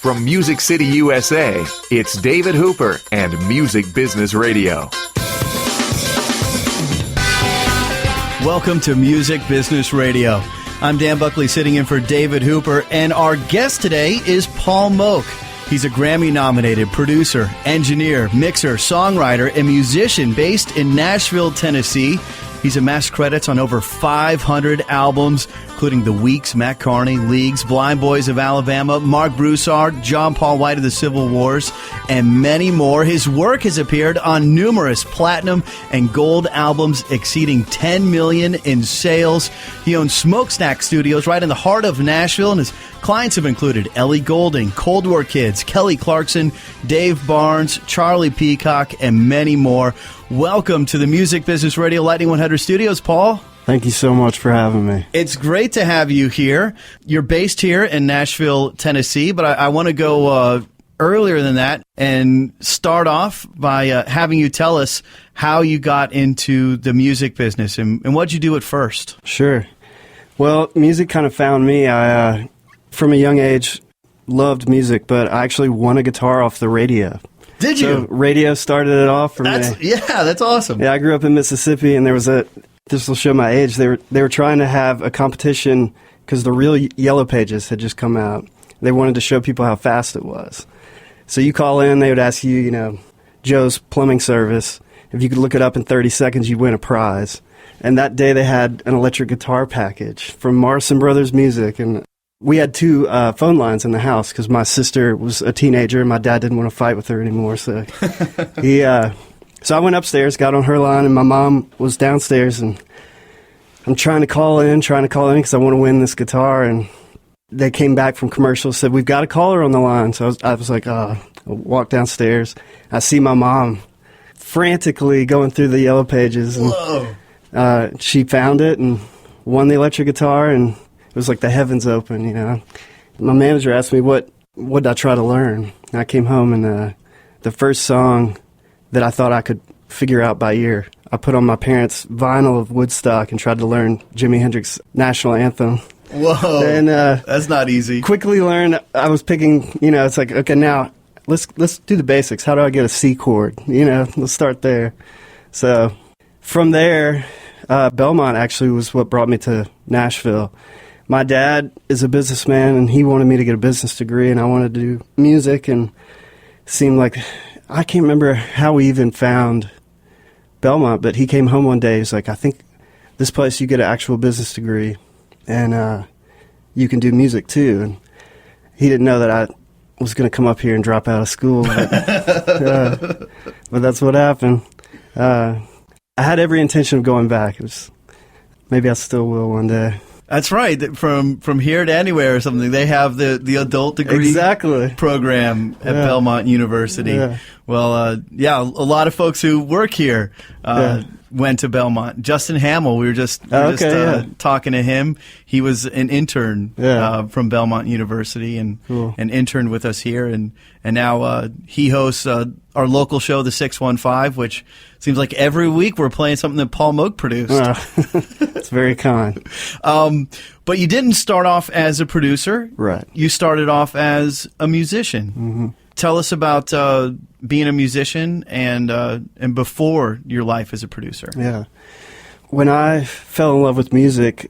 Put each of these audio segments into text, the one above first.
From Music City, USA, it's David Hooper and Music Business Radio. Welcome to Music Business Radio. I'm Dan Buckley sitting in for David Hooper, and our guest today is Paul Moak. He's a Grammy-nominated producer, engineer, mixer, songwriter, and musician based in Nashville, Tennessee. He's amassed credits on over 500 albums, including The Weeks, Matt Kearney, Leagues, Blind Boys of Alabama, Mark Broussard, John Paul White of the Civil Wars, and many more. His work has appeared on numerous platinum and gold albums exceeding 10 million in sales. He owns Smoakstack Studios right in the heart of Nashville, and his clients have included Ellie Goulding, Cold War Kids, Kelly Clarkson, Dave Barnes, Charlie Peacock, and many more. Welcome to the Music Business Radio Lightning 100 Studios, Paul. Thank you so much for having me. It's great to have you here. You're based here in Nashville, Tennessee, but I want to go earlier than that and start off by having you tell us how you got into the music business and what did you do at first? Sure. Well, music kind of found me. I, from a young age, loved music, but I actually won a guitar off the radio. Did you? So radio started it off for me. Yeah, that's awesome. Yeah, I grew up in Mississippi, and there was this will show my age, they were trying to have a competition because the real Yellow Pages had just come out. They wanted to show people how fast it was. So you call in, they would ask you, Joe's Plumbing Service. If you could look it up in 30 seconds, you'd win a prize. And that day they had an electric guitar package from Morrison Brothers Music, and we had two phone lines in the house because my sister was a teenager and my dad didn't want to fight with her anymore. So so I went upstairs, got on her line, and my mom was downstairs. And I'm trying to call in because I want to win this guitar. And they came back from commercials, said, "We've got a caller on the line." So I was like, I walk downstairs. I see my mom frantically going through the Yellow Pages. And, Whoa. She found it and won the electric guitar, and it was like the heavens open, My manager asked me what did I try to learn. And I came home, and the first song that I thought I could figure out by ear, I put on my parents' vinyl of Woodstock and tried to learn Jimi Hendrix's national anthem. Whoa, and that's not easy. Quickly learned. I was picking, it's like, okay, now let's do the basics. How do I get a C chord? Let's start there. So from there, Belmont actually was what brought me to Nashville. My dad is a businessman, and he wanted me to get a business degree, and I wanted to do music, and it seemed like, I can't remember how we even found Belmont, but he came home one day, he's like, I think this place you get an actual business degree, and you can do music too. And he didn't know that I was going to come up here and drop out of school, but that's what happened. I had every intention of going back. Maybe I still will one day. That's right. From here to anywhere or something, they have the adult degree program at Belmont University. Yeah. Well, a lot of folks who work here went to Belmont. Justin Hamill, we were just talking to him. He was an intern from Belmont University and interned with us here, and now he hosts our local show, The 615, which seems like every week we're playing something that Paul Moak produced. It's very kind. But you didn't start off as a producer. Right. You started off as a musician. Mm-hmm. Tell us about being a musician and before your life as a producer. Yeah. When I fell in love with music,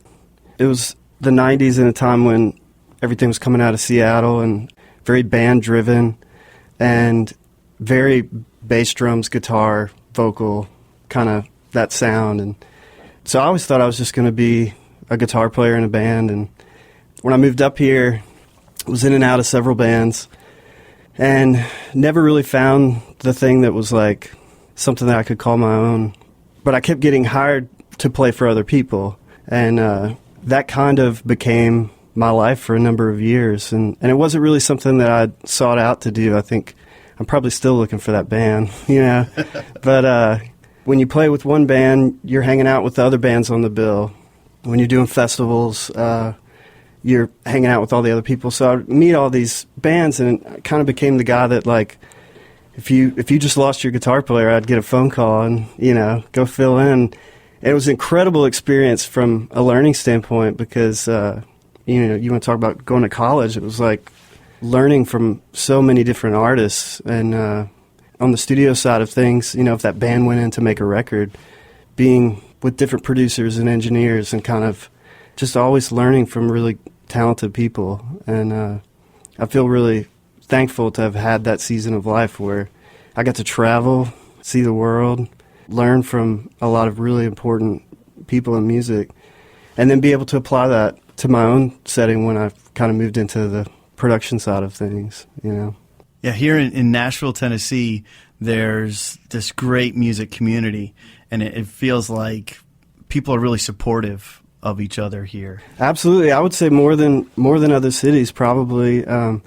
it was the 90s, in a time when everything was coming out of Seattle and very band-driven and very bass drums, guitar, vocal, kind of that sound. And so I always thought I was just going to be a guitar player in a band. And when I moved up here, I was in and out of several bands and never really found the thing that was like something that I could call my own. But I kept getting hired to play for other people. And that kind of became my life for a number of years. And it wasn't really something that I sought out to do. I think I'm probably still looking for that band, But when you play with one band, you're hanging out with the other bands on the bill. When you're doing festivals, you're hanging out with all the other people. So I would meet all these bands, and I kind of became the guy that, like, if you just lost your guitar player, I'd get a phone call and, go fill in. And it was an incredible experience from a learning standpoint because, you want to talk about going to college. It was like learning from so many different artists. And on the studio side of things, if that band went in to make a record, being with different producers and engineers and kind of just always learning from really talented people. And I feel really thankful to have had that season of life where I got to travel, see the world, learn from a lot of really important people in music, and then be able to apply that to my own setting when I kind of moved into the production side of things, Yeah, here in Nashville, Tennessee, there's this great music community, and it feels like people are really supportive of each other here. Absolutely. I would say more than other cities, probably. I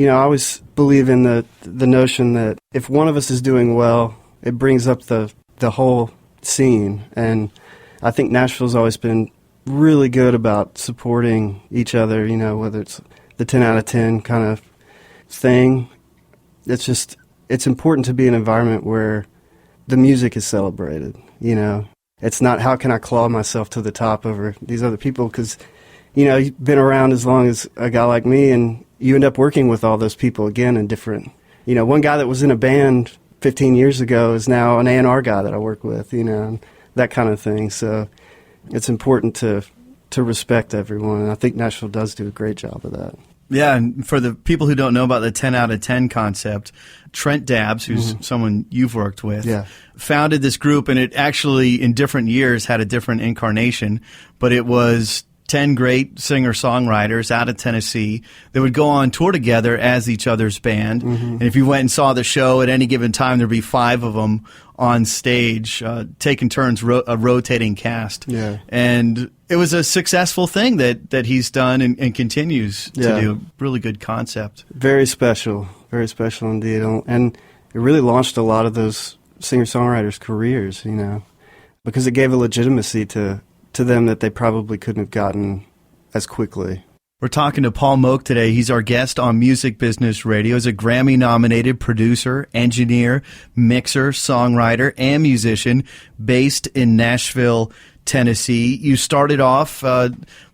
always believe in the notion that if one of us is doing well, it brings up the whole scene. And I think Nashville's always been really good about supporting each other, whether it's the 10 out of 10 kind of thing. It's important to be an environment where the music is celebrated, It's not how can I claw myself to the top over these other people, because, you've been around as long as a guy like me, and you end up working with all those people again in different, one guy that was in a band 15 years ago is now an A&R guy that I work with, and that kind of thing. So it's important to respect everyone, and I think Nashville does do a great job of that. Yeah, and for the people who don't know about the 10 out of 10 concept, Trent Dabbs, who's someone you've worked with, founded this group, and it actually, in different years, had a different incarnation, but it was 10 great singer-songwriters out of Tennessee that would go on tour together as each other's band. And if you went and saw the show at any given time, there'd be 5 of them on stage, taking turns, a rotating cast. Yeah. And it was a successful thing that he's done and continues to do. Really good concept. Very special indeed. And it really launched a lot of those singer-songwriters' careers, because it gave a legitimacy to them that they probably couldn't have gotten as quickly. We're talking to Paul Moak today. He's our guest on Music Business Radio. He's a Grammy-nominated producer, engineer, mixer, songwriter, and musician based in Nashville, Tennessee. You started off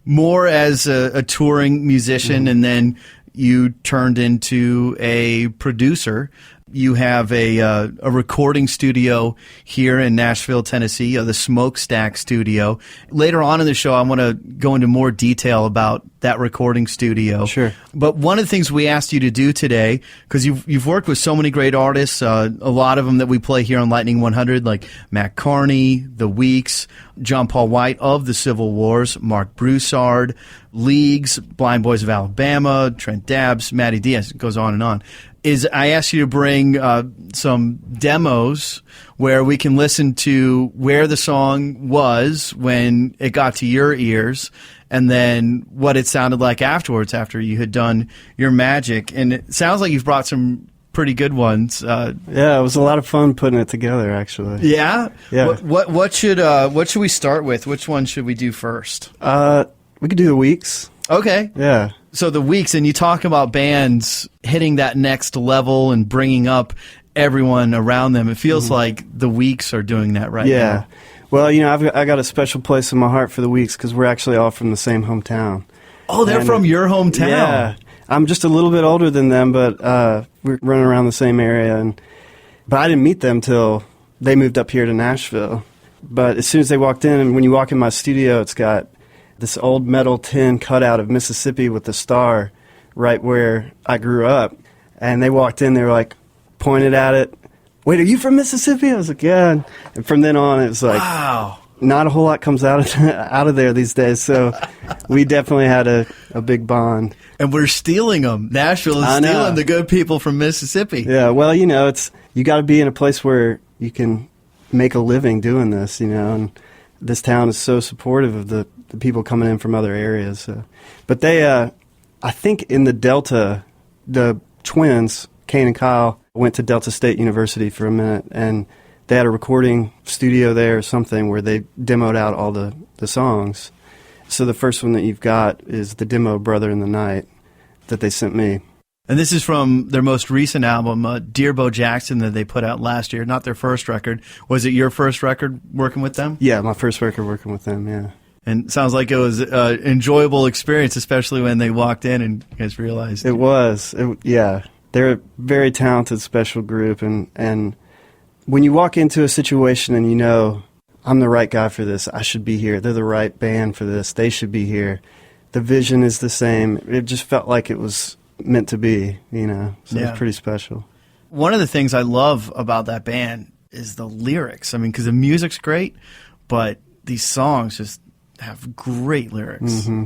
more as a touring musician, and then you turned into a producer. You have a recording studio here in Nashville, Tennessee, the Smoakstack studio. Later on in the show, I want to go into more detail about that recording studio. Sure. But one of the things we asked you to do today, because you've worked with so many great artists, a lot of them that we play here on Lightning 100, like Matt Kearney, The Weeks, John Paul White of the Civil Wars, Mark Broussard, Leagues, Blind Boys of Alabama, Trent Dabbs, Matty Diaz. It goes on and on. I asked you to bring some demos where we can listen to where the song was when it got to your ears, and then what it sounded like afterwards after you had done your magic. And it sounds like you've brought some pretty good ones. Yeah, it was a lot of fun putting it together, actually. Yeah? Yeah. What should we start with? Which one should we do first? We could do The Weeks. Okay. Yeah. So The Weeks, and you talk about bands hitting that next level and bringing up everyone around them. It feels like The Weeks are doing that right now. Yeah. Well, I got a special place in my heart for The Weeks because we're actually all from the same hometown. Oh, they're from your hometown. Yeah. I'm just a little bit older than them, but we're running around the same area. But I didn't meet them till they moved up here to Nashville. But as soon as they walked in, and when you walk in my studio, it's got this old metal tin cutout of Mississippi with the star right where I grew up. And they walked in, they were like, pointed at it. Wait, are you from Mississippi? I was like, yeah. And from then on, it was like, wow. Not a whole lot comes out of there these days. So we definitely had a big bond. And we're stealing them. Nashville is stealing the good people from Mississippi. Yeah, well, it's you got to be in a place where you can make a living doing this, and this town is so supportive of the people coming in from other areas. So. But they, I think in the Delta, the twins, Kane and Kyle, went to Delta State University for a minute, and they had a recording studio there or something where they demoed out all the songs. So the first one that you've got is the demo Brother in the Night that they sent me. And this is from their most recent album, Dear Bo Jackson, that they put out last year, not their first record. Was it your first record working with them? Yeah, my first record working with them, yeah. And it sounds like it was an enjoyable experience, especially when they walked in and you guys realized. It was. Yeah. They're a very talented, special group. And when you walk into a situation and you know, I'm the right guy for this, I should be here. They're the right band for this. They should be here. The vision is the same. It just felt like it was meant to be, you know. So It was pretty special. One of the things I love about that band is the lyrics. I mean, because the music's great, but these songs just have great lyrics. Mm-hmm.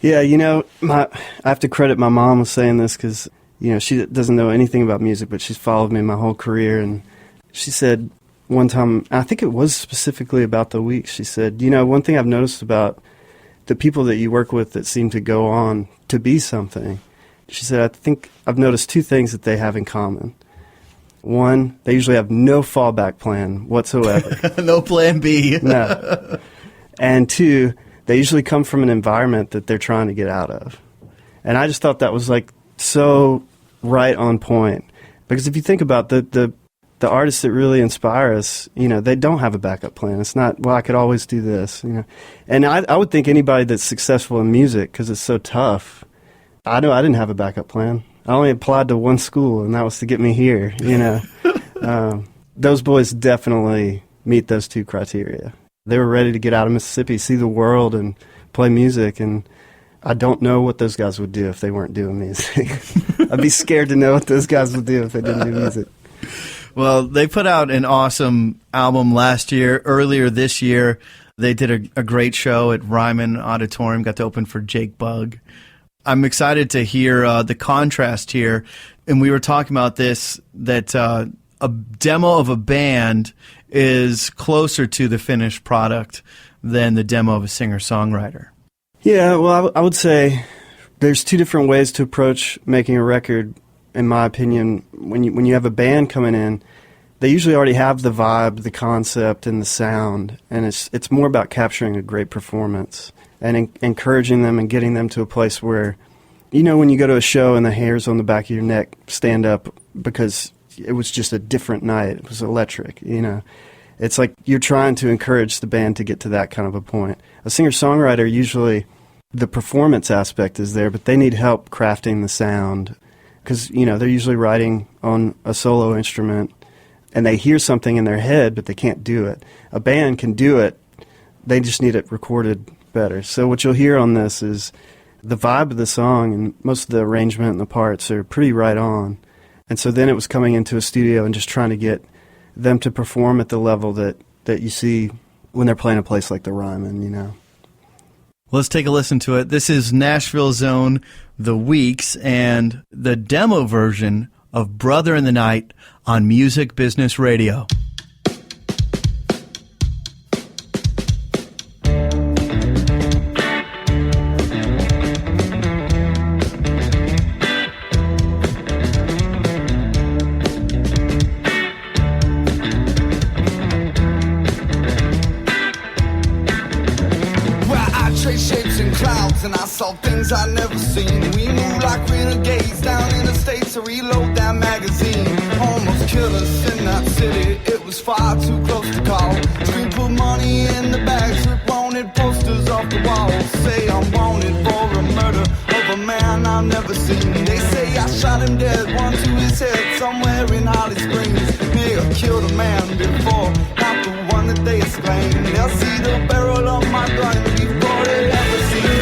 Yeah, you know, I have to credit my mom with saying this because, you know, she doesn't know anything about music, but she's followed me my whole career. And she said one time, I think it was specifically about the Weeks, she said, you know, one thing I've noticed about the people that you work with that seem to go on to be something, she said, I think I've noticed two things that they have in common. One, they usually have no fallback plan whatsoever. No plan B. No. And two, they usually come from an environment that they're trying to get out of. And I just thought that was like so right on point. Because if you think about the artists that really inspire us, you know, they don't have a backup plan. It's not, well, I could always do this, you know. And I would think anybody that's successful in music, because it's so tough, I know I didn't have a backup plan. I only applied to one school, and that was to get me here, you know. Those boys definitely meet those two criteria. They were ready to get out of Mississippi, see the world, and play music, and I don't know what those guys would do if they weren't doing music. I'd be scared to know what those guys would do if they didn't do music. Well, they put out an awesome album last year. Earlier this year, they did a great show at Ryman Auditorium, got to open for Jake Bugg. I'm excited to hear the contrast here. And we were talking about this, that a demo of a band is closer to the finished product than the demo of a singer-songwriter. Yeah, well, I would say there's two different ways to approach making a record, in my opinion. When you have a band coming in, they usually already have the vibe, the concept, and the sound, and it's more about capturing a great performance and encouraging them and getting them to a place where, you know, when you go to a show and the hairs on the back of your neck stand up because it was just a different night. It was electric, you know. It's like you're trying to encourage the band to get to that kind of a point. A singer-songwriter, usually the performance aspect is there, but they need help crafting the sound because, you know, they're usually writing on a solo instrument and they hear something in their head, but they can't do it. A band can do it. They just need it recorded better. So what you'll hear on this is the vibe of the song, and most of the arrangement and the parts are pretty right on. And so then it was coming into a studio and just trying to get them to perform at the level that you see when they're playing a place like the Ryman, you know. Let's take a listen to it. This is Nashville's own The Weeks and the demo version of Brother in the Night on Music Business Radio. And I saw things I'd never seen. We moved like renegades down in the States to reload that magazine. Almost killed us in that city, it was far too close to call. Scream, put money in the bags, rip wanted posters off the walls. Say I'm wanted for a murder of a man I've never seen. They say I shot him dead, one to his head, somewhere in Holly Springs. May have killed a man before, not the one that they exclaim. They'll see the barrel of my gun before they ever see me.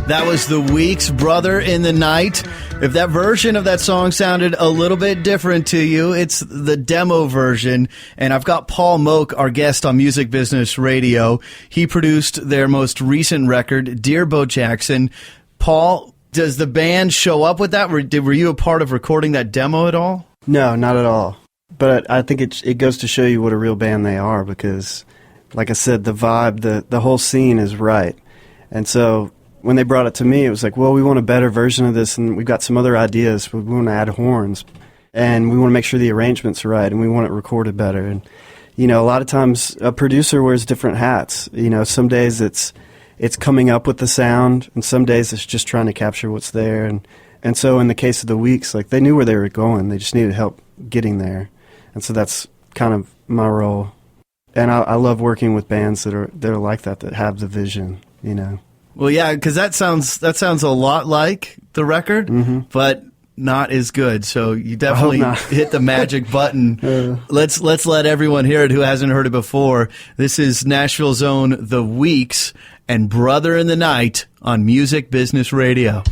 That was The Weeks, Brother in the Night. If that version of that song sounded a little bit different to you, it's the demo version. And I've got Paul Moak, our guest on Music Business Radio. He produced their most recent record, Dear Bo Jackson. Paul, does the band show up with that? Were you a part of recording that demo at all? No, not at all. But I think it goes to show you what a real band they are, because like I said, the vibe, the whole scene is right. And so when they brought it to me, it was like, well, we want a better version of this, and we've got some other ideas. We want to add horns, and we want to make sure the arrangement's right, and we want it recorded better. And, you know, a lot of times a producer wears different hats. You know, some days it's coming up with the sound, and some days it's just trying to capture what's there. And so in the case of the Weeks, like, they knew where they were going. They just needed help getting there. And so that's kind of my role. And I love working with bands that are like that have the vision, you know. Well, yeah, because that sounds a lot like the record, but not as good. So you definitely hit the magic button. Let's let everyone hear it who hasn't heard it before. This is Nashville's own The Weeks and Brother in the Night on Music Business Radio.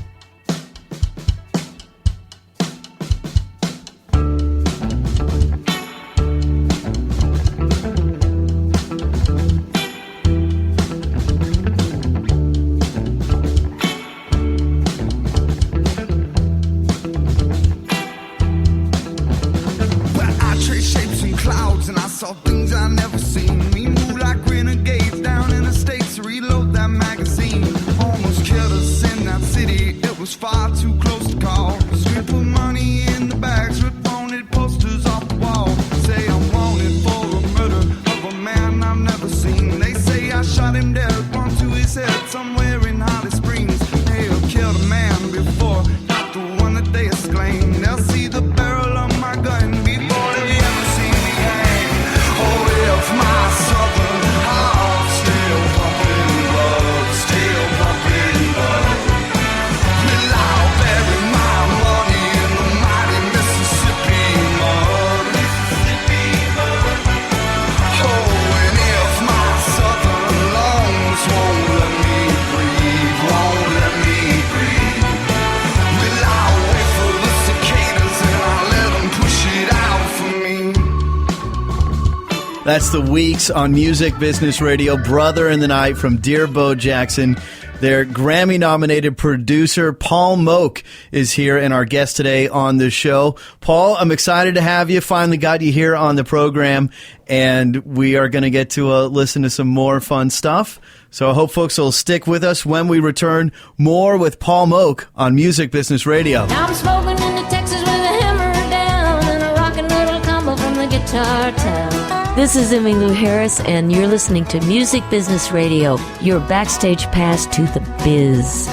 That's The Weeks on Music Business Radio. Brother in the Night from Dear Bo Jackson. Their Grammy-nominated producer, Paul Moak, is here and our guest today on the show. Paul, I'm excited to have you. Finally got you here on the program, and we are going to get to listen to some more fun stuff. So I hope folks will stick with us when we return. More with Paul Moak on Music Business Radio. Now I'm smoking into Texas with a hammer down and a rockin' little combo from the Guitar Town. This is Emmylou Harris, and you're listening to Music Business Radio, your backstage pass to the biz.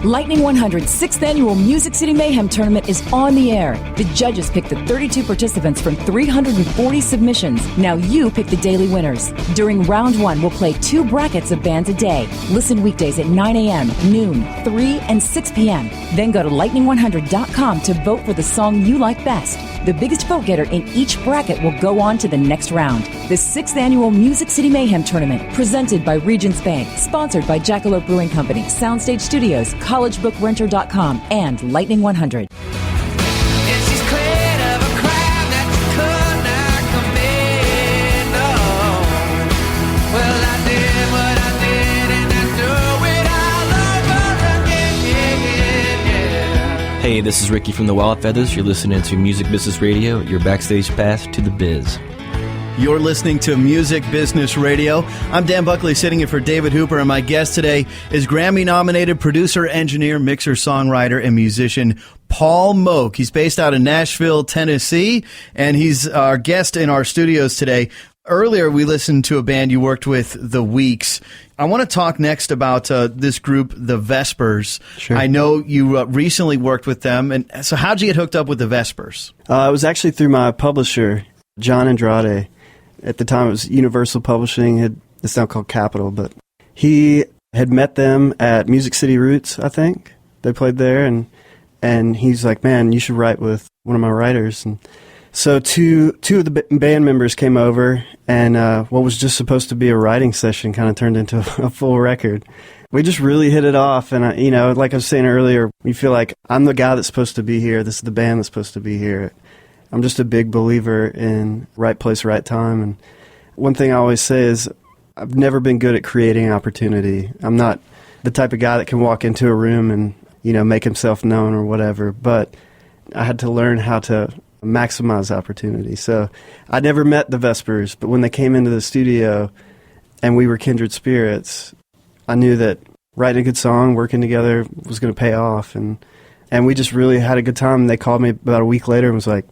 Lightning 100's 6th Annual Music City Mayhem Tournament is on the air. The judges pick the 32 participants from 340 submissions. Now you pick the daily winners. During round 1, we'll play 2 brackets of bands a day. Listen weekdays at 9 a.m., noon, 3, and 6 p.m. Then go to lightning100.com to vote for the song you like best. The biggest vote getter in each bracket will go on to the next round. The 6th Annual Music City Mayhem Tournament, presented by Regions Bank, sponsored by Jackalope Brewing Company, Soundstage Studios, collegebookrental.com, and Lightning 100. Hey, this is Ricky from the Wild Feathers. You're listening to Music Business Radio, your backstage pass to the biz. You're listening to Music Business Radio. I'm Dan Buckley, sitting in for David Hooper, and my guest today is Grammy-nominated producer, engineer, mixer, songwriter, and musician Paul Moak. He's based out of Nashville, Tennessee, and he's our guest in our studios today. Earlier, we listened to a band you worked with, The Weeks. I want to talk next about this group, The Vespers. Sure. I know you recently worked with them, and so how'd you get hooked up with The Vespers? It was actually through my publisher, John Andrade. At the time, it was Universal Publishing. It's now called Capitol, but he had met them at Music City Roots, I think. They played there, and he's like, man, you should write with one of my writers. And so two of the band members came over, and what was just supposed to be a writing session kind of turned into a full record. We just really hit it off, and like I was saying earlier, we feel like I'm the guy that's supposed to be here. This is the band that's supposed to be here. I'm just a big believer in right place, right time. And one thing I always say is I've never been good at creating opportunity. I'm not the type of guy that can walk into a room and, make himself known or whatever. But I had to learn how to maximize opportunity. So I never met the Vespers, but when they came into the studio and we were kindred spirits, I knew that writing a good song, working together was going to pay off. And we just really had a good time. They called me about a week later and was like,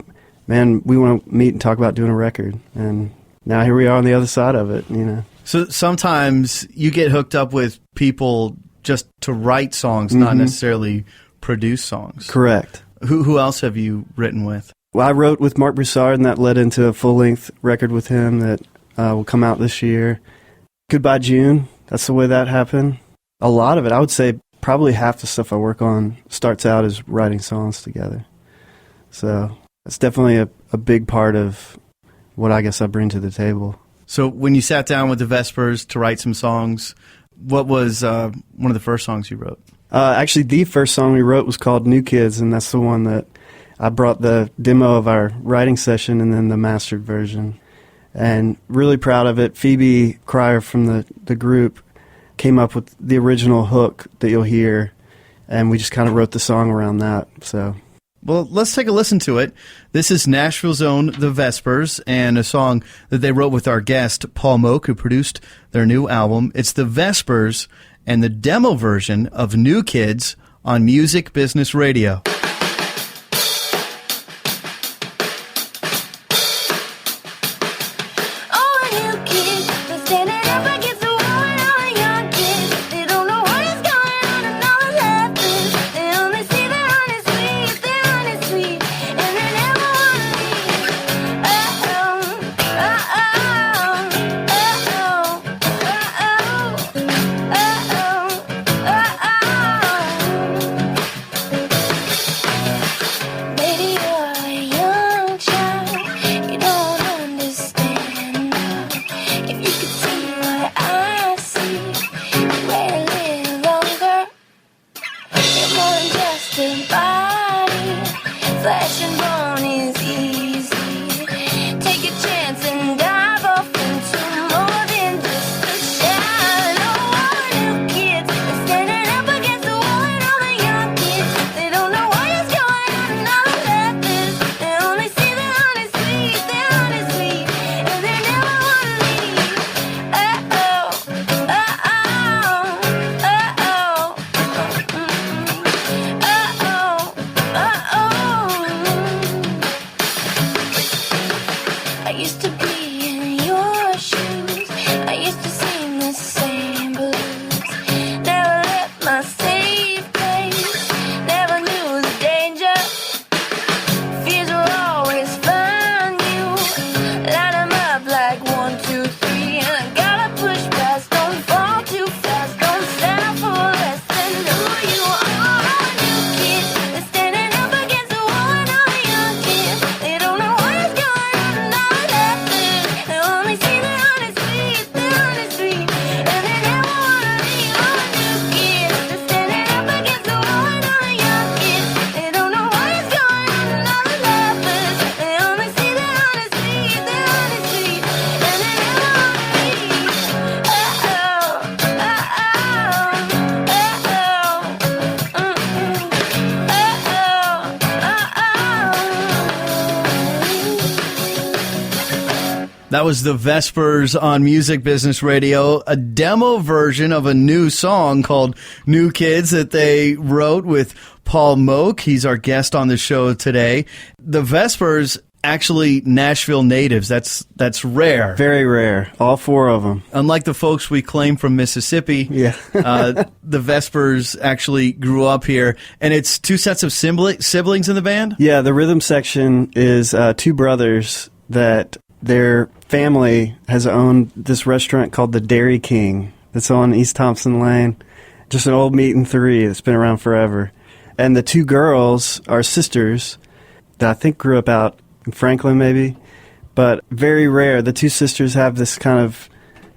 man, we want to meet and talk about doing a record. And now here we are on the other side of it, you know. So sometimes you get hooked up with people just to write songs, not necessarily produce songs. Correct. Who else have you written with? Well, I wrote with Mark Broussard, and that led into a full-length record with him that will come out this year. Goodbye June, that's the way that happened. A lot of it, I would say probably half the stuff I work on starts out as writing songs together. So it's definitely a big part of what I guess I bring to the table. So when you sat down with the Vespers to write some songs, what was one of the first songs you wrote? Actually, the first song we wrote was called New Kids, and that's the one that I brought the demo of our writing session and then the mastered version. And really proud of it. Phoebe Cryer from the group came up with the original hook that you'll hear, and we just kind of wrote the song around that. So, well, let's take a listen to it. This is Nashville's own The Vespers, and a song that they wrote with our guest, Paul Moak, who produced their new album. It's The Vespers and the demo version of New Kids on Music Business Radio. That was The Vespers on Music Business Radio, a demo version of a new song called New Kids that they wrote with Paul Moak. He's our guest on the show today. The Vespers, actually Nashville natives. That's rare. Very rare. All four of them. Unlike the folks we claim from Mississippi, the Vespers actually grew up here. And it's two sets of siblings in the band? Yeah, the rhythm section is two brothers that their family has owned this restaurant called the Dairy King that's on East Thompson Lane. Just an old meat and three that's been around forever. And the two girls are sisters that I think grew up out in Franklin maybe, but very rare. The two sisters have this kind of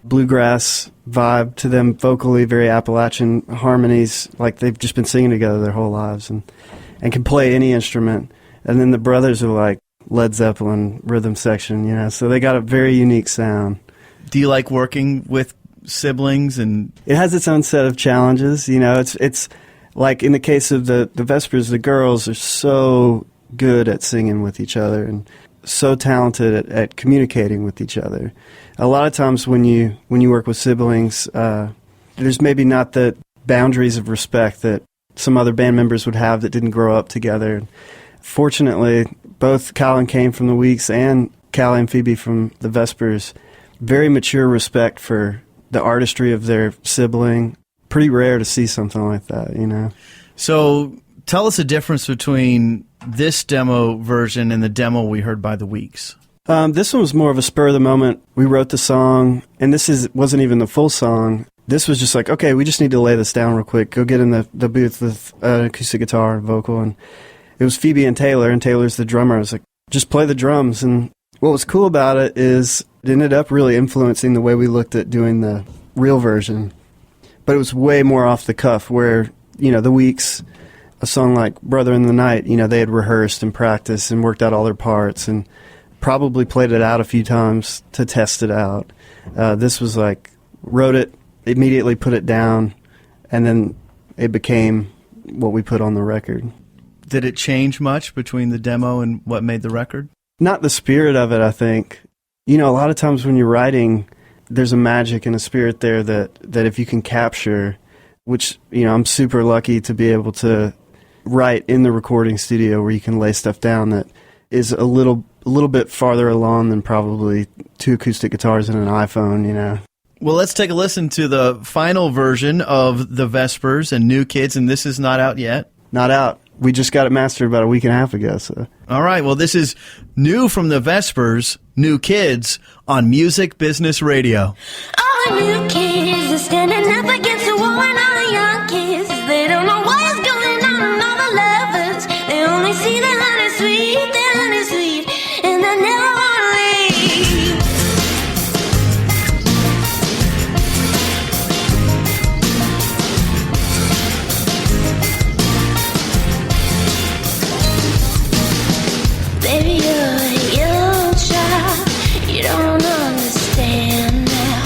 bluegrass vibe to them vocally, very Appalachian harmonies, like they've just been singing together their whole lives and can play any instrument. And then the brothers are like Led Zeppelin rhythm section, you know, so they got a very unique sound. Do you like working with siblings? And it has its own set of challenges, you know. It's like in the case of the Vespers, the girls are so good at singing with each other and so talented at communicating with each other. A lot of times when you work with siblings, there's maybe not the boundaries of respect that some other band members would have that didn't grow up together. Fortunately, both Kyle and Kane from the Weeks and Callie and Phoebe from the Vespers, very mature respect for the artistry of their sibling. Pretty rare to see something like that, you know. So tell us the difference between this demo version and the demo we heard by the Weeks. This one was more of a spur of the moment. We wrote the song, and wasn't even the full song. This was just like, okay, we just need to lay this down real quick. Go get in the booth with an acoustic guitar and vocal. And it was Phoebe and Taylor's the drummer. I was like, just play the drums. And what was cool about it is it ended up really influencing the way we looked at doing the real version. But it was way more off the cuff where, the Weeks, a song like Brother in the Night, they had rehearsed and practiced and worked out all their parts and probably played it out a few times to test it out. This was like, wrote it, immediately put it down, and then it became what we put on the record. Did it change much between the demo and what made the record? Not the spirit of it, I think. A lot of times when you're writing, there's a magic and a spirit there that if you can capture, which, I'm super lucky to be able to write in the recording studio where you can lay stuff down that is a little bit farther along than probably 2 acoustic guitars and an iPhone, Well, let's take a listen to the final version of the Vespers and New Kids, and this is not out yet. Not out. We just got it mastered about a week and a half ago. So. All right, well, this is new from the Vespers, New Kids, on Music Business Radio. All the new kids are standing up against the wall, and all the young kids, they don't know what is going on. All the lovers, they only see the honey sweet, and they never want to leave. Baby, you're a young child, you don't understand now.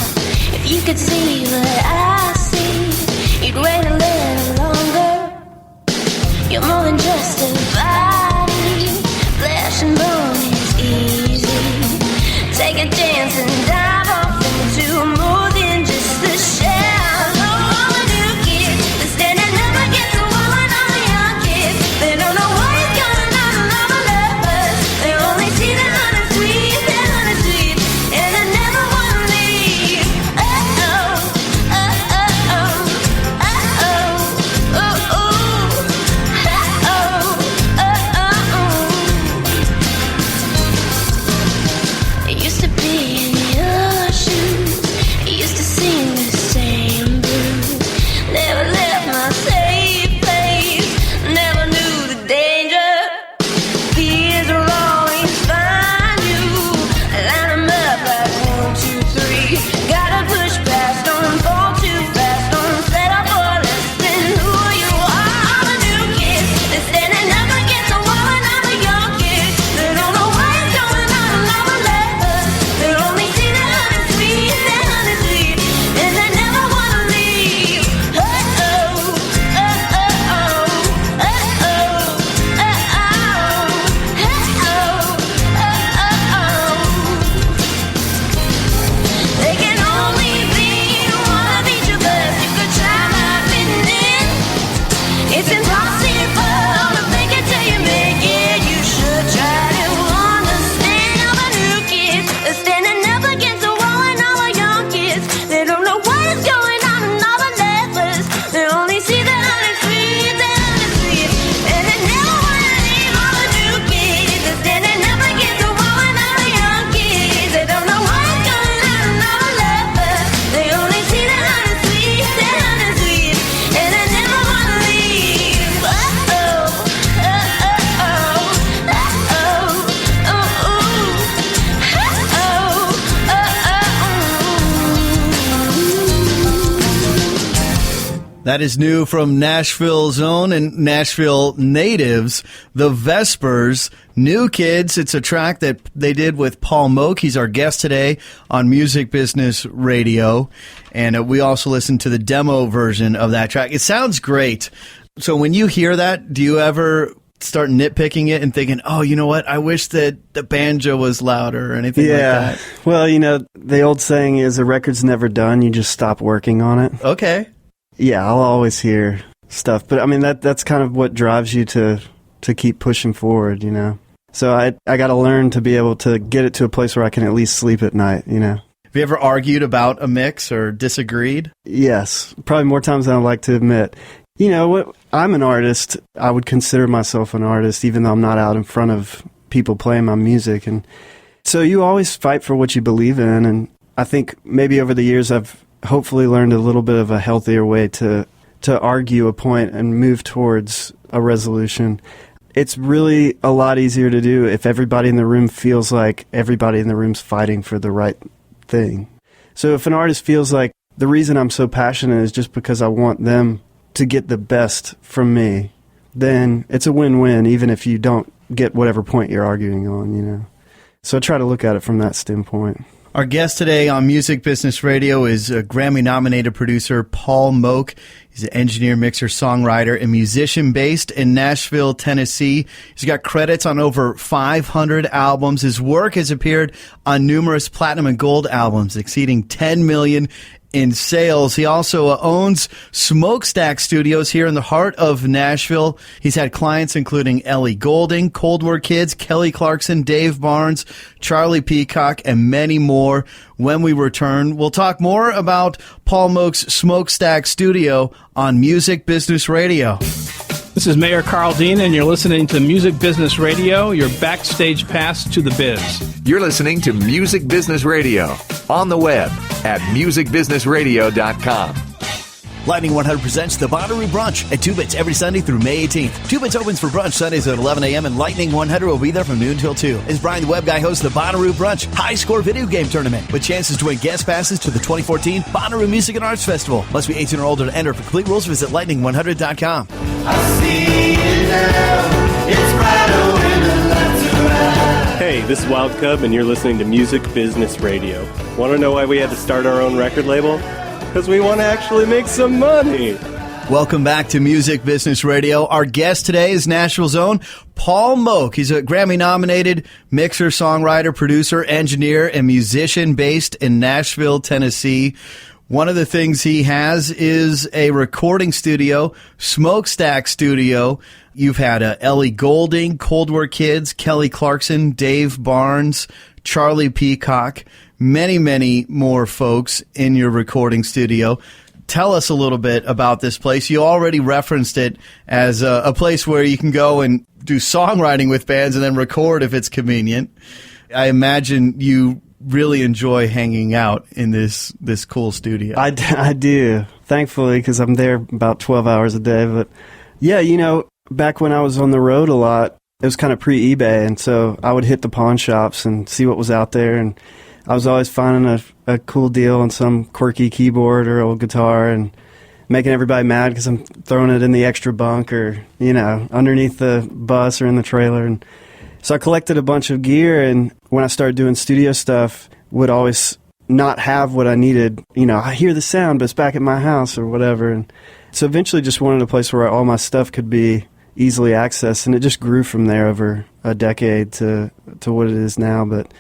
If you could see what I see, you'd wait a little longer. You're more than just a body, flesh and bone is easy. Take a chance and dive off into more than just the shell. All the new kids, they're standing up against the wall, and all the young kids, they don't know what is going on. All the lovers, they only see the honey sweet, and they never want to leave. It used to be in your shoes, it used to sing the same blues. Never left my safe place, never knew the danger. Fears will always find you, line 'em up like 1, 2, 3. Gotta push past, don't fall too fast, don't settle for less than who you are. All the new kids, they're standing up against the wall, and all the young kids, they don't know what is going on. All the lovers, they only see the honey sweet, and they never want to leave. They can only be one of each of us. You could try my fitting. It's impossible to fake it till you make it. You should try to understand. All the new kids are standing up against the wall, and all the young kids, they don't know what is going on. And all the lovers, they only see the honey sweet, and they never want to leave. All the new kids are standing up against the wall, and all the young kids, they don't know what is going on. And all the lovers, they only see the honey sweet, and they never want to leave. That is new from Nashville's own and Nashville natives, the Vespers, New Kids. It's a track that they did with Paul Moak. He's our guest today on Music Business Radio. And we also listened to the demo version of that track. It sounds great. So when you hear that, do you ever start nitpicking it and thinking, oh, you know what? I wish that the banjo was louder or anything like that. Well, the old saying is a record's never done. You just stop working on it. Okay. Yeah, I'll always hear stuff. But, I mean, that's kind of what drives you to keep pushing forward, So I got to learn to be able to get it to a place where I can at least sleep at night, Have you ever argued about a mix or disagreed? Yes, probably more times than I'd like to admit. You know what? I'm an artist. I would consider myself an artist, even though I'm not out in front of people playing my music. And so you always fight for what you believe in. And I think maybe over the years I've hopefully learned a little bit of a healthier way to argue a point and move towards a resolution. It's really a lot easier to do if everybody in the room feels like everybody in the room's fighting for the right thing. So if an artist feels like the reason I'm so passionate is just because I want them to get the best from me, then it's a win-win, even if you don't get whatever point you're arguing on, So I try to look at it from that standpoint. Our guest today on Music Business Radio is a Grammy-nominated producer, Paul Moak. He's an engineer, mixer, songwriter, and musician based in Nashville, Tennessee. He's got credits on over 500 albums. His work has appeared on numerous platinum and gold albums, exceeding 10 million in sales. He also owns Smoakstack Studios here in the heart of Nashville. He's had clients including Ellie Goulding, Cold War Kids, Kelly Clarkson, Dave Barnes, Charlie Peacock, and many more. When we return, we'll talk more about Paul Moak's Smoakstack Studio on Music Business Radio. This is Mayor Carl Dean, and you're listening to Music Business Radio, your backstage pass to the biz. You're listening to Music Business Radio on the web at musicbusinessradio.com. Lightning 100 presents the Bonnaroo Brunch at 2 Bits every Sunday through May 18th. 2 Bits opens for brunch Sundays at 11 a.m. and Lightning 100 will be there from noon till 2. As Brian the Web Guy hosts the Bonnaroo Brunch high-score video game tournament with chances to win guest passes to the 2014 Bonnaroo Music and Arts Festival. Must be 18 or older to enter. For complete rules, visit lightning100.com. I see it now. It's right when the lights are right. Hey, this is Wild Cub, and you're listening to Music Business Radio. Want to know why we had to start our own record label? Because we want to actually make some money. Welcome back to Music Business Radio. Our guest today is Nashville's own Paul Moak. He's a Grammy-nominated mixer, songwriter, producer, engineer, and musician based in Nashville, Tennessee. One of the things he has is a recording studio, Smoakstack Studio. You've had Ellie Goulding, Cold War Kids, Kelly Clarkson, Dave Barnes, Charlie Peacock, many, many more folks in your recording studio. Tell us a little bit about this place. You already referenced it as a place where you can go and do songwriting with bands and then record if it's convenient. I imagine you really enjoy hanging out in this cool studio. I do, thankfully, because I'm there about 12 hours a day. But yeah, back when I was on the road a lot, it was kind of pre-eBay, and so I would hit the pawn shops and see what was out there, and I was always finding a cool deal on some quirky keyboard or old guitar and making everybody mad because I'm throwing it in the extra bunk or, underneath the bus or in the trailer. And so I collected a bunch of gear, and when I started doing studio stuff, would always not have what I needed. I hear the sound, but it's back at my house or whatever. And so eventually just wanted a place where all my stuff could be easily accessed, and it just grew from there over a decade to what it is now. But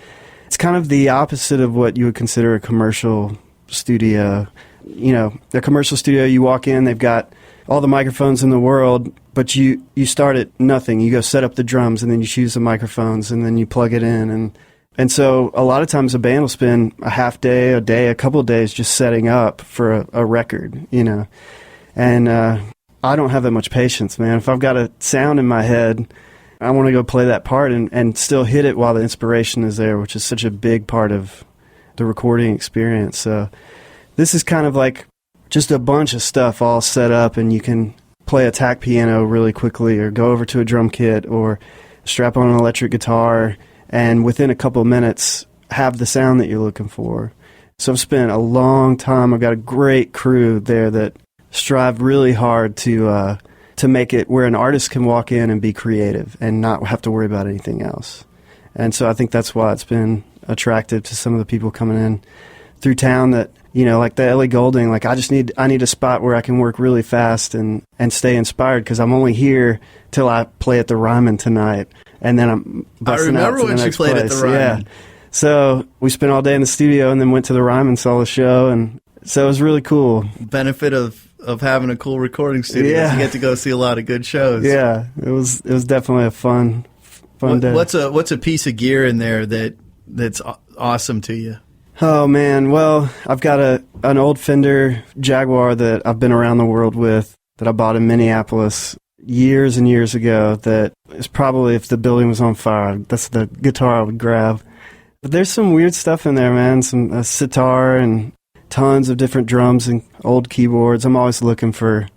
it's kind of the opposite of what you would consider a commercial studio. A commercial studio, you walk in, they've got all the microphones in the world, but you start at nothing. You go set up the drums, and then you choose the microphones, and then you plug it in. And so a lot of times a band will spend a half day, a day, a couple of days just setting up for a record, And I don't have that much patience, man. If I've got a sound in my head, I want to go play that part and still hit it while the inspiration is there, which is such a big part of the recording experience. So this is kind of like just a bunch of stuff all set up, and you can play a tack piano really quickly or go over to a drum kit or strap on an electric guitar and within a couple of minutes have the sound that you're looking for. So I've spent a long time. I've got a great crew there that strive really hard to make it where an artist can walk in and be creative and not have to worry about anything else. And so I think that's why it's been attractive to some of the people coming in through town that, like the Ellie Goulding, like I need a spot where I can work really fast and stay inspired, because I'm only here till I play at the Ryman tonight, and then I'm busting out to the next played place. at the Ryman. Yeah. So we spent all day in the studio and then went to the Ryman, saw the show, and so it was really cool. Benefit of having a cool recording studio is you get to go see a lot of good shows. Yeah, it was definitely a fun day. What's a piece of gear in there that's awesome to you? Oh man, well, I've got an old Fender Jaguar that I've been around the world with, that I bought in Minneapolis years and years ago, that is probably, if the building was on fire, that's the guitar I would grab. But there's some weird stuff in there, man, some sitar and tons of different drums and old keyboards. I'm always looking for,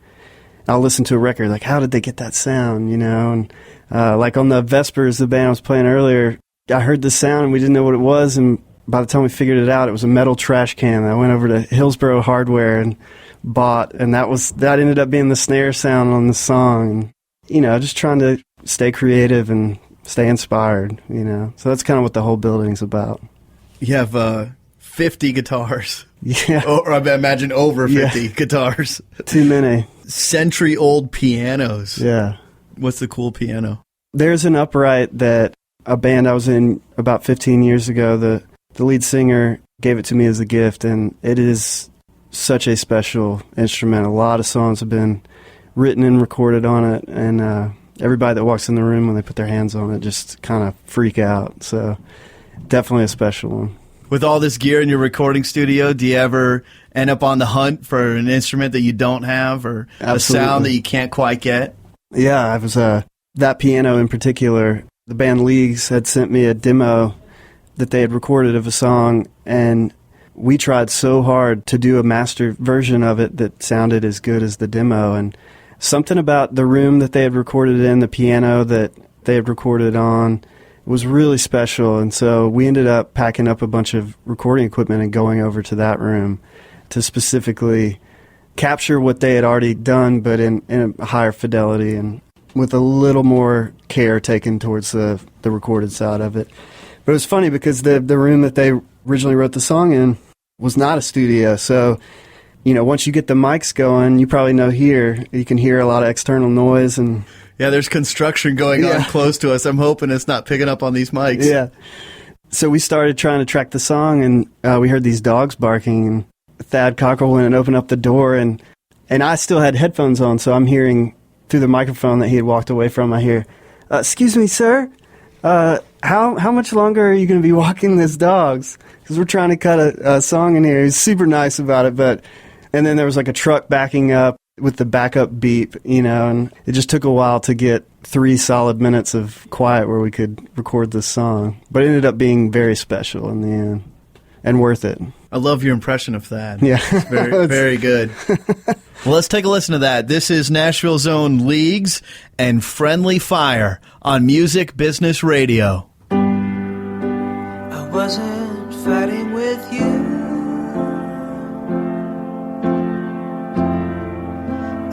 I'll listen to a record, like, how did they get that sound, and like on the Vespers, the band I was playing earlier, I heard the sound and we didn't know what it was, and by the time we figured it out, it was a metal trash can that I went over to Hillsborough Hardware and bought, and that ended up being the snare sound on the song. And, just trying to stay creative and stay inspired, So that's kind of what the whole building's about. You have 50 guitars. Yeah. Or I imagine over 50 guitars. Too many. Century-old pianos. Yeah. What's the cool piano? There's an upright that a band I was in about 15 years ago, the lead singer gave it to me as a gift, and it is such a special instrument. A lot of songs have been written and recorded on it, and everybody that walks in the room when they put their hands on it just kind of freak out. So definitely a special one. With all this gear in your recording studio, do you ever end up on the hunt for an instrument that you don't have, or Absolutely. a sound that you can't quite get? Yeah, I was that piano in particular. The band Leagues had sent me a demo that they had recorded of a song, and we tried so hard to do a master version of it that sounded as good as the demo. And something about the room that they had recorded in, the piano that they had recorded on, was really special. And so we ended up packing up a bunch of recording equipment and going over to that room to specifically capture what they had already done, but in a higher fidelity and with a little more care taken towards the recorded side of it. But it was funny because the room that they originally wrote the song in was not a studio. So, once you get the mics going, you probably know here, you can hear a lot of external noise. And yeah, there's construction going on close to us. I'm hoping it's not picking up on these mics. Yeah. So we started trying to track the song, and we heard these dogs barking, and Thad Cockrell went and opened up the door, and I still had headphones on, so I'm hearing through the microphone that he had walked away from, I hear, excuse me, sir, how much longer are you going to be walking these dogs? Because we're trying to cut a song in here. He's super nice about it, and then there was like a truck backing up with the backup beep, and it just took a while to get 3 solid minutes of quiet where we could record this song. But it ended up being very special in the end, and worth it. I love your impression of that. Yeah. It's very, very good. Well, let's take a listen to that. This is Nashville's own Leagues and Friendly Fire on Music Business Radio. I wasn't fighting with you.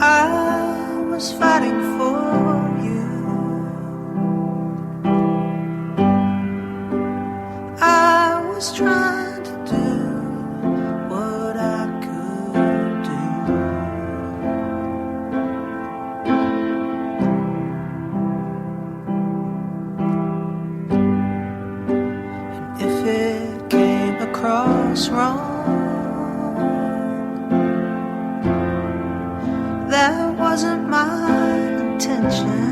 I was fighting for you. I was trying to do what I could do. And if it came across wrong, that wasn't my intention.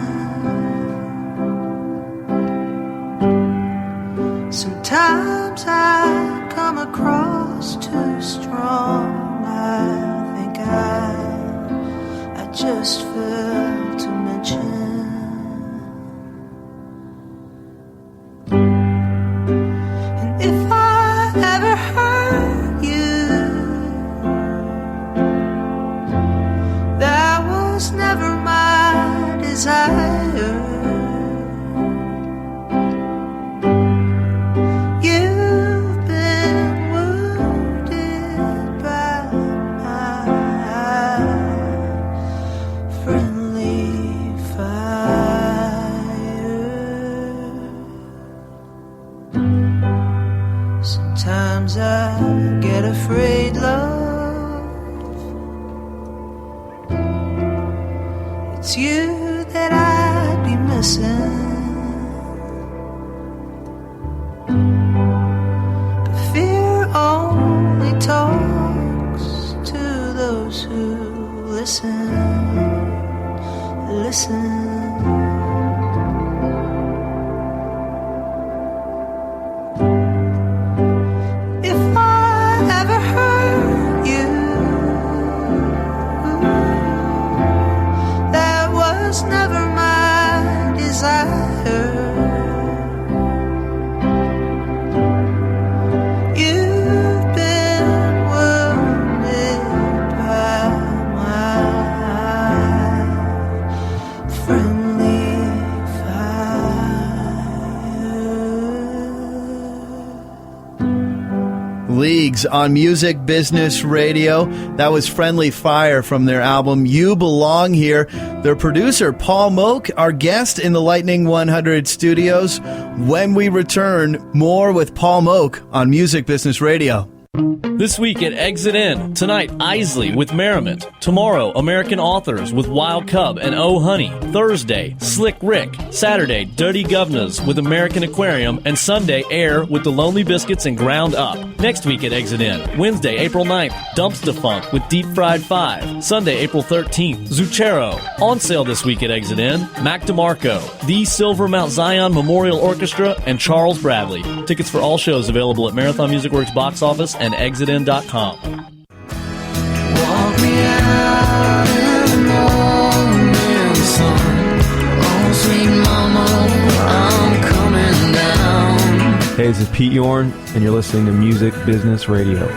Sometimes I come across too strong. I think I just failed to mention. And if I ever hurt you, that was never my desire. You've been wounded by my friendly fire. Sometimes I get afraid, love, it's you that I'd be missing. But fear only talks to those who listen. If I ever hurt you, that was never my desire. You've been wounded by my friendly Leagues on Music Business Radio. That was Friendly Fire from their album You Belong Here. Their producer, Paul Moak, our guest in the Lightning 100 studios. When we return, more with Paul Moak on Music Business Radio. This week at Exit In, tonight Isley with Merriment. Tomorrow, American Authors with Wild Cub and Oh Honey. Thursday, Slick Rick. Saturday, Dirty Governors with American Aquarium. And Sunday, Air with the Lonely Biscuits and Ground Up. Next week at Exit In, Wednesday, April 9th, Dumpster Funk with Deep Fried 5. Sunday, April 13th, Zucchero. On sale this week at Exit In, Mac DeMarco, the Silver Mount Zion Memorial Orchestra, and Charles Bradley. Tickets for all shows available at Marathon Music Works box office and exitin.com. Walk me out in the morning sun. Oh, sweet mama, I'm coming down. Hey, this is Pete Yorn, and you're listening to Music Business Radio.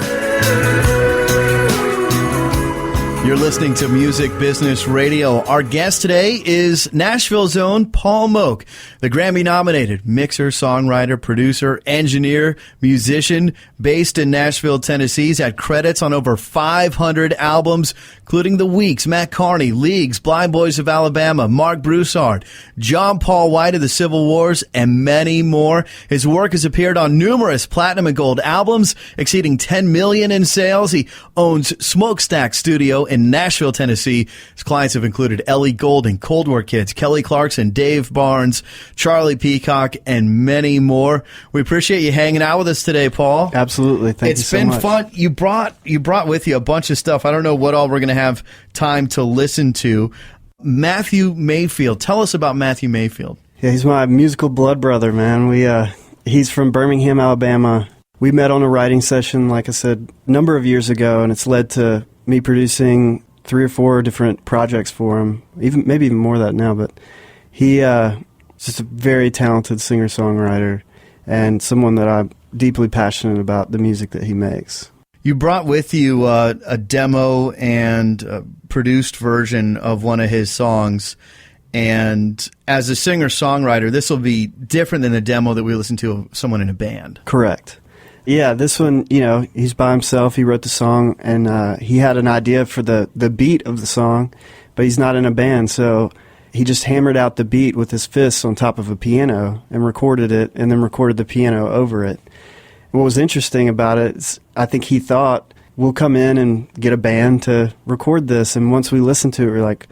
You're listening to Music Business Radio. Our guest today is Nashville's own Paul Moak, the Grammy-nominated mixer, songwriter, producer, engineer, musician, based in Nashville, Tennessee. He's had credits on over 500 albums, including The Weeks, Matt Kearney, Leagues, Blind Boys of Alabama, Mark Broussard, John Paul White of the Civil Wars, and many more. His work has appeared on numerous platinum and gold albums, exceeding 10 million in sales. He owns Smoakstack Studio in Nashville, Tennessee. His clients have included Ellie Goulding, Cold War Kids, Kelly Clarkson, Dave Barnes, Charlie Peacock, and many more. We appreciate you hanging out with us today, Paul. Absolutely. Thank you so much. It's been fun. You brought with you a bunch of stuff. I don't know what all we're going to have time to listen to. Matthew Mayfield. Tell us about Matthew Mayfield. Yeah, he's my musical blood brother, man. He's from Birmingham, Alabama. We met on a writing session, like I said, a number of years ago, and it's led to me producing 3 or 4 different projects for him, maybe even more of that now. But he's just a very talented singer-songwriter and someone that I'm deeply passionate about the music that he makes. You brought with you a demo and produced version of one of his songs. And as a singer-songwriter, this will be different than the demo that we listened to of someone in a band. Correct. Yeah, this one, he's by himself. He wrote the song, and he had an idea for the beat of the song, but he's not in a band, so he just hammered out the beat with his fists on top of a piano and recorded it, and then recorded the piano over it. What was interesting about it is I think he thought, we'll come in and get a band to record this, and once we listened to it, we're like,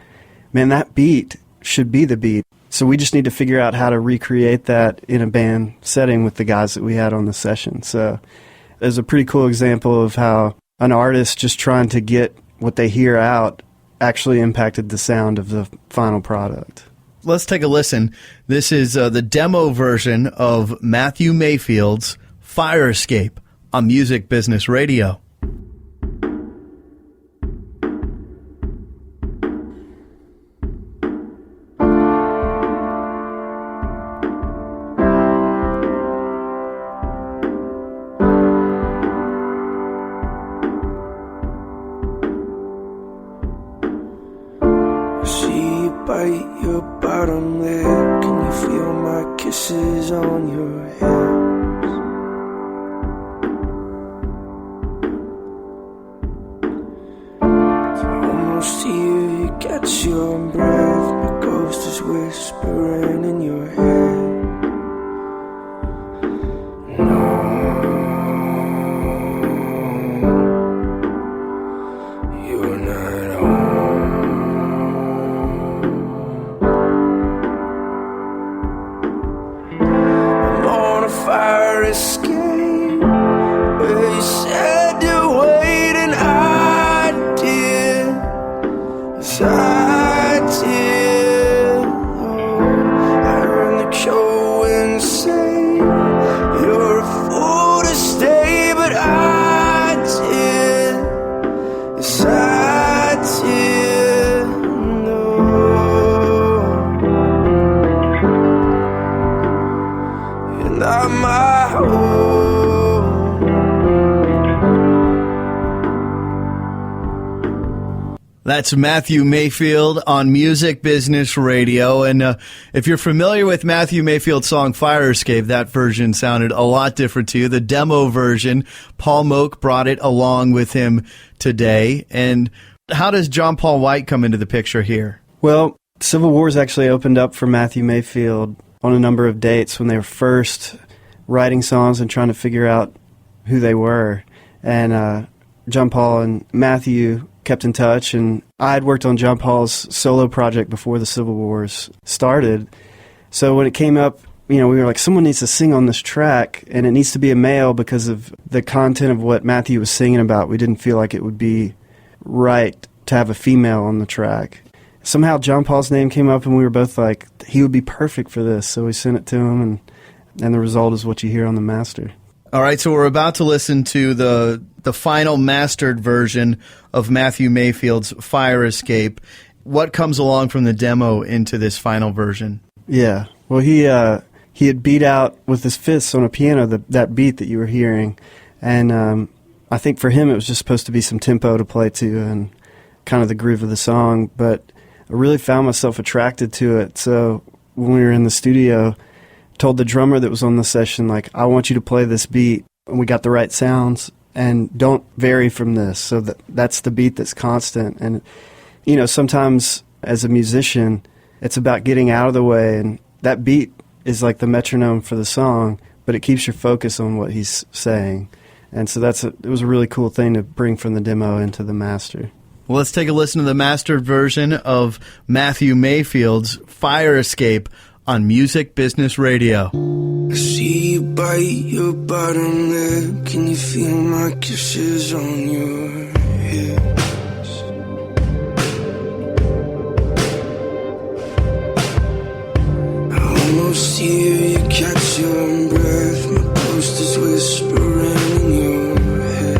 man, that beat should be the beat. So we just need to figure out how to recreate that in a band setting with the guys that we had on the session. So there's a pretty cool example of how an artist just trying to get what they hear out actually impacted the sound of the final product. Let's take a listen. This is the demo version of Matthew Mayfield's Fire Escape on Music Business Radio. Bite your bottom lip. Can you feel my kisses on your hips? Almost here, you catch your breath. My ghost is whispering in your head. No, you're not home. did. Oh, I heard the show and say you're a fool to stay, but I did. Yes, I did. No, you're not my home. That's Matthew Mayfield on Music Business Radio. And if you're familiar with Matthew Mayfield's song Fire Escape, that version sounded a lot different to you. The demo version, Paul Moak brought it along with him today. And how does John Paul White come into the picture here? Well, Civil Wars actually opened up for Matthew Mayfield on a number of dates when they were first writing songs and trying to figure out who they were. And John Paul and Matthew kept in touch, and I had worked on John Paul's solo project before the Civil Wars started. So when it came up, we were like, someone needs to sing on this track, and it needs to be a male because of the content of what Matthew was singing about. We didn't feel like it would be right to have a female on the track. Somehow John Paul's name came up, and we were both like, he would be perfect for this. So we sent it to him, and the result is what you hear on the master. All right, so we're about to listen to the final mastered version of Matthew Mayfield's Fire Escape. What comes along from the demo into this final version? Yeah, well, he had beat out with his fists on a piano that beat that you were hearing, and I think for him it was just supposed to be some tempo to play to and kind of the groove of the song, but I really found myself attracted to it. So when we were in the studio, told the drummer that was on the session, like, I want you to play this beat, and we got the right sounds, and don't vary from this. So that's the beat that's constant. And, sometimes as a musician, it's about getting out of the way, and that beat is like the metronome for the song, but it keeps your focus on what he's saying. And so it was a really cool thing to bring from the demo into the master. Well, let's take a listen to the mastered version of Matthew Mayfield's Fire Escape on Music Business Radio. I see you bite your bottom lip. Can you feel my kisses on your hips? I almost hear you catch your breath. My ghost is whispering in your head.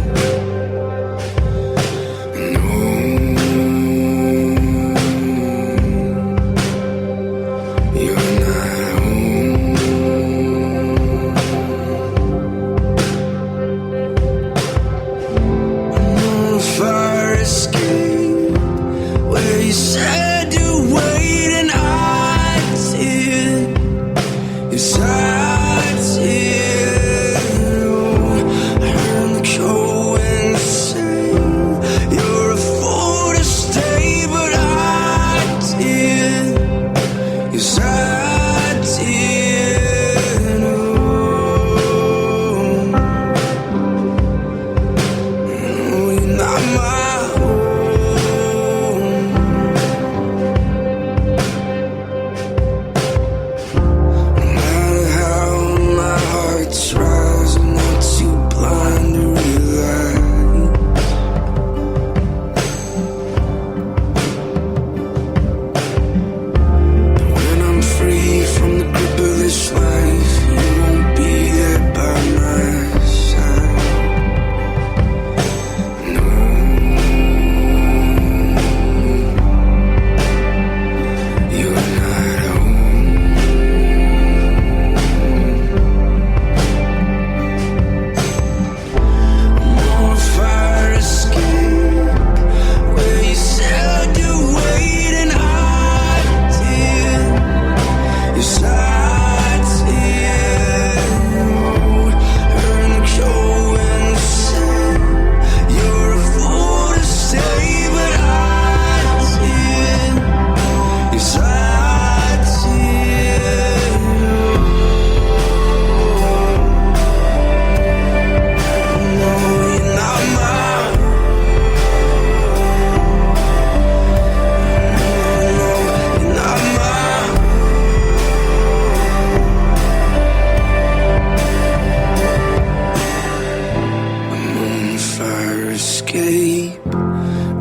escape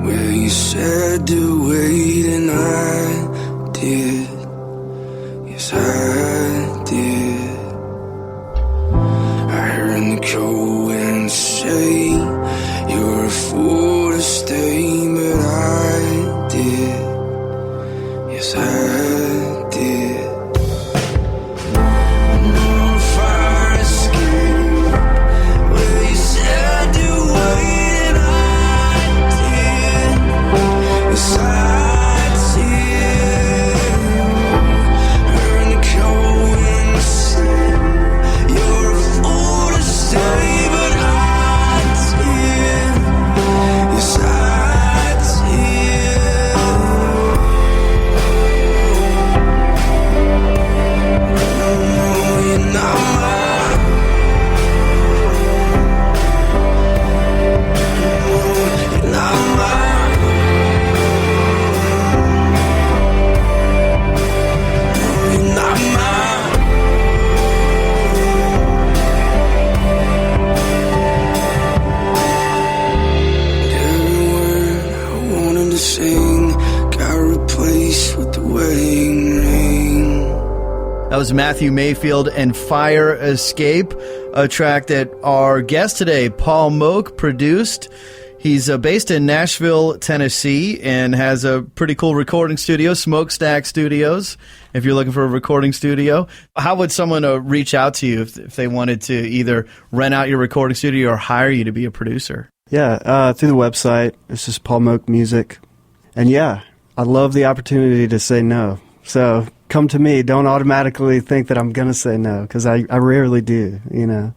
where you said to wait, and I did. Yes, I did. I heard the cold wind say you're a fool to stay, but I did. Yes, I did. On fire escape, where you said to wait, and I did. Yes, I did. Heard the cold wind say you're a fool to stay, but I did. Yes, I did. You're not mine. You're not mine. You're not mine. Every word I wanted to sing got replaced with the wedding ring. That was Matthew Mayfield and Fire Escape, a track that our guest today, Paul Moak, produced. He's based in Nashville, Tennessee, and has a pretty cool recording studio, Smoakstack Studios, if you're looking for a recording studio. How would someone reach out to you if they wanted to either rent out your recording studio or hire you to be a producer? Yeah, through the website. It's just Paul Moak Music. And yeah, I love the opportunity to say no. So come to me. Don't automatically think that I'm going to say no, because I rarely do, you know.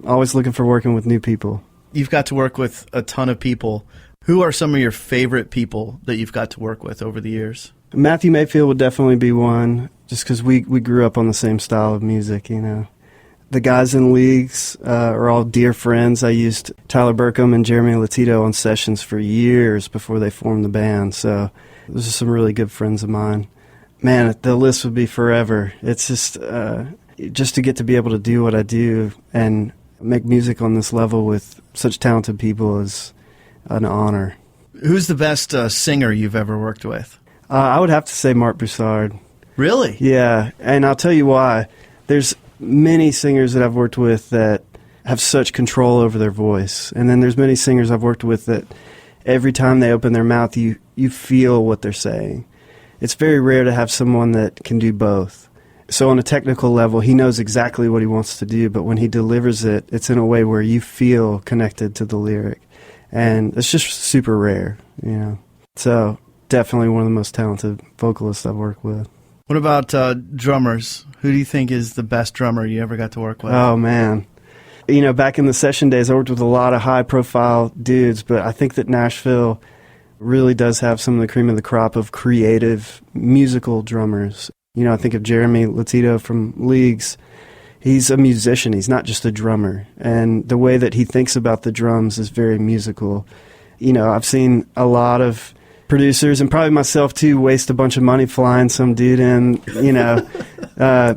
Always looking for working with new people. You've got to work with a ton of people. Who are some of your favorite people that you've got to work with over the years? Matthew Mayfield would definitely be one, just because we grew up on the same style of music, you know. The guys in Leagues are all dear friends. I used Tyler Burkham and Jeremy Latito on sessions for years before they formed the band, so those are some really good friends of mine. Man, the list would be forever. It's just to get to be able to do what I do and make music on this level with such talented people is an honor. Who's the best singer you've ever worked with? I would have to say Mark Broussard. Really? Yeah, and I'll tell you why. There's many singers that I've worked with that have such control over their voice, and then there's many singers I've worked with that every time they open their mouth, you feel what they're saying. It's very rare to have someone that can do both. So on a technical level, he knows exactly what he wants to do, but when he delivers it, it's in a way where you feel connected to the lyric. And it's just super rare, you know. So definitely one of the most talented vocalists I've worked with. What about drummers? Who do you think is the best drummer you ever got to work with? Oh, man. You know, back in the session days, I worked with a lot of high-profile dudes, but I think that Nashville really does have some of the cream of the crop of creative musical drummers. You know, I think of Jeremy Latito from Leagues. He's a musician. He's not just a drummer. And the way that he thinks about the drums is very musical. You know, I've seen a lot of producers, and probably myself too, waste a bunch of money flying some dude in, you know,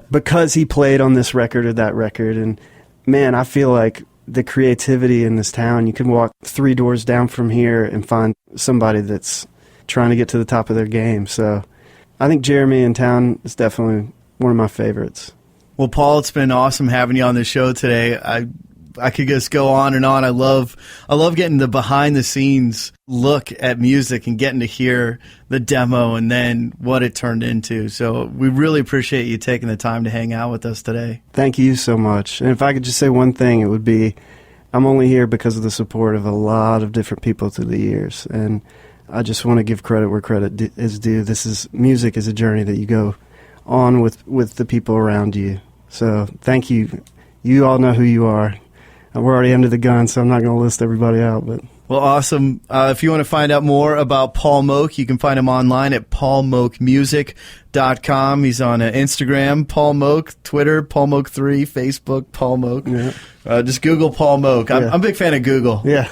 because he played on this record or that record. And, man, I feel like the creativity in this town, you can walk 3 doors down from here and find somebody that's trying to get to the top of their game. So I think Jeremy in town is definitely one of my favorites. Well, Paul, it's been awesome having you on the show today. I could just go on and on. I love getting the behind the scenes look at music and getting to hear the demo and then what it turned into. So we really appreciate you taking the time to hang out with us today. Thank you so much. And if I could just say one thing, it would be I'm only here because of the support of a lot of different people through the years. And I just want to give credit where credit is due. Music is a journey that you go on with the people around you. So thank you. You all know who you are. We're already under the gun, so I'm not going to list everybody out. But well, awesome. If you want to find out more about Paul Moak, you can find him online at paulmoakmusic.com. He's on Instagram, Paul Moak, Twitter, Paul Moak3, Facebook, Paul Moak. Yeah. Just Google Paul Moak. I'm a big fan of Google. Yeah.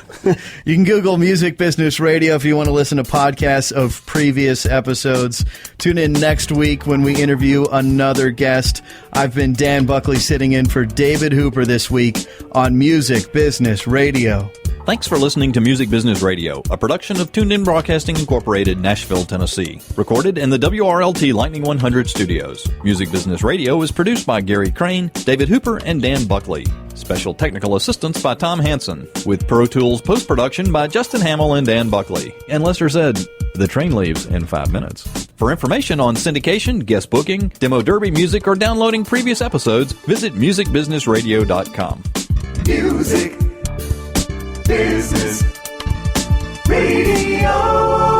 You can Google Music Business Radio if you want to listen to podcasts of previous episodes. Tune in next week when we interview another guest. I've been Dan Buckley sitting in for David Hooper this week on Music Business Radio. Thanks for listening to Music Business Radio, a production of Tuned In Broadcasting Incorporated, Nashville, Tennessee. Recorded in the WRLT Lightning 100 studios. Music Business Radio is produced by Gary Crane, David Hooper, and Dan Buckley. Special technical assistance by Tom Hansen, with Pro Tools post-production by Justin Hamill and Dan Buckley. And Lester said, the train leaves in 5 minutes. For information on syndication, guest booking, demo derby music, or downloading previous episodes, visit musicbusinessradio.com. Music Business Radio.